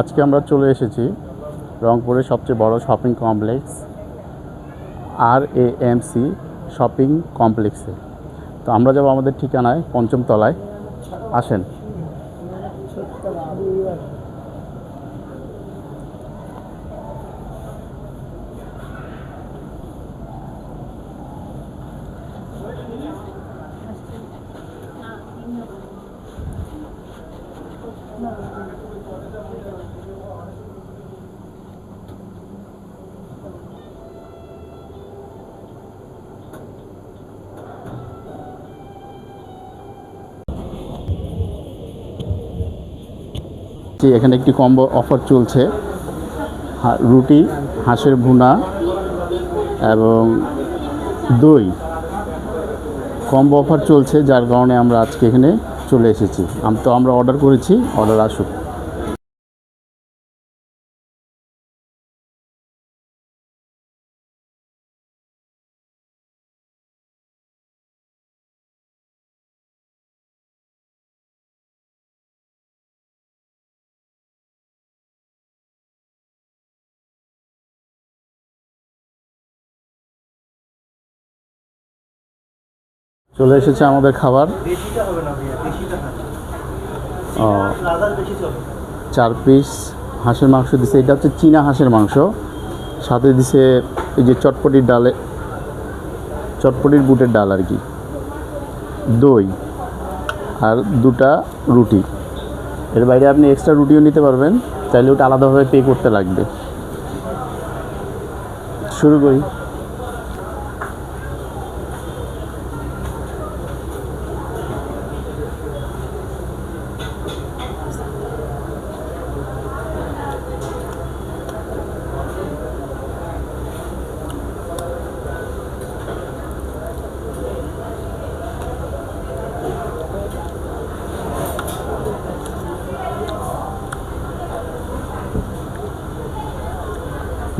আজকে আমরা চলে এসেছি রংপুরের সবচেয়ে বড় শপিং কমপ্লেক্স RAMC শপিং কমপ্লেক্সে। তো আমরা যাব আমাদের ঠিকানায় পঞ্চম তলায়। আসেন। এখানে একটি কম্বো অফার চলছে, রুটি, হাঁসের ভুনা এবং দই কম্বো অফার চলছে, যার কারণে আমরা আজকে এখানে চলে এসেছি। আমরা অর্ডার করেছি, অর্ডার আসুক। চলে এসেছে আমাদের খাবার। 4 পিস হাঁসের মাংস দিছে, এটা হচ্ছে চীনা হাঁসের মাংস। সাথে দিছে এই যে চটপটির বুটের ডাল আর কি, দই আর 2টা রুটি। এর বাইরে আপনি এক্সট্রা রুটিও নিতে পারবেন, চাইলে ওটা আলাদাভাবে পে করতে লাগবে। শুরু করি।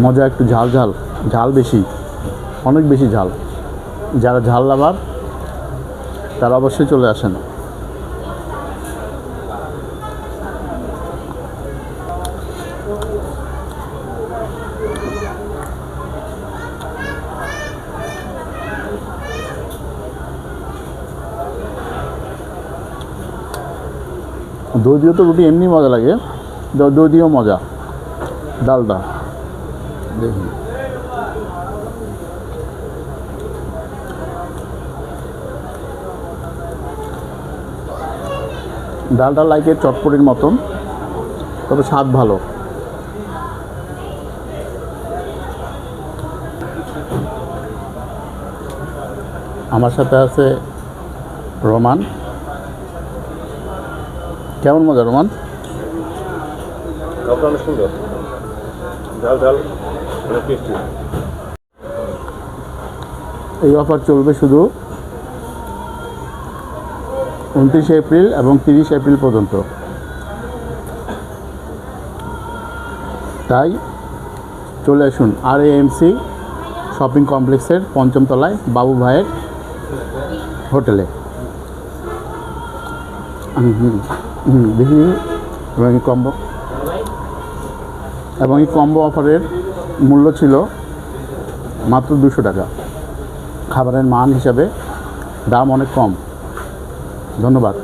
মজা, একটু ঝাল বেশি, অনেক বেশি ঝাল। যারা ঝাল লাভার তারা অবশ্যই চলে আসেন। দই দিয়েও তো রুটি এমনি মজা লাগে, দই দিয়েও মজা। ডালটা দেখুন, ডালটা লাইকে চটপটির মতন, তবে স্বাদ ভালো। আমার সাথে আছে রোমান। কেমন মজা রোমান? অনেক সুন্দর, ঝাল অনেক টেস্টি। এই অফার চলবে শুধু 29 এপ্রিল এবং 30 এপ্রিল পর্যন্ত। তাই চলে আসুন RAMC শপিং কমপ্লেক্সের পঞ্চম তলায় বাবু ভাইয়ের হোটেলে। দেখি এবং এই কম্বো অফারের মূল্য ছিল মাত্র 200 টাকা। খাবারের মান হিসাবে দাম অনেক কম। ধন্যবাদ।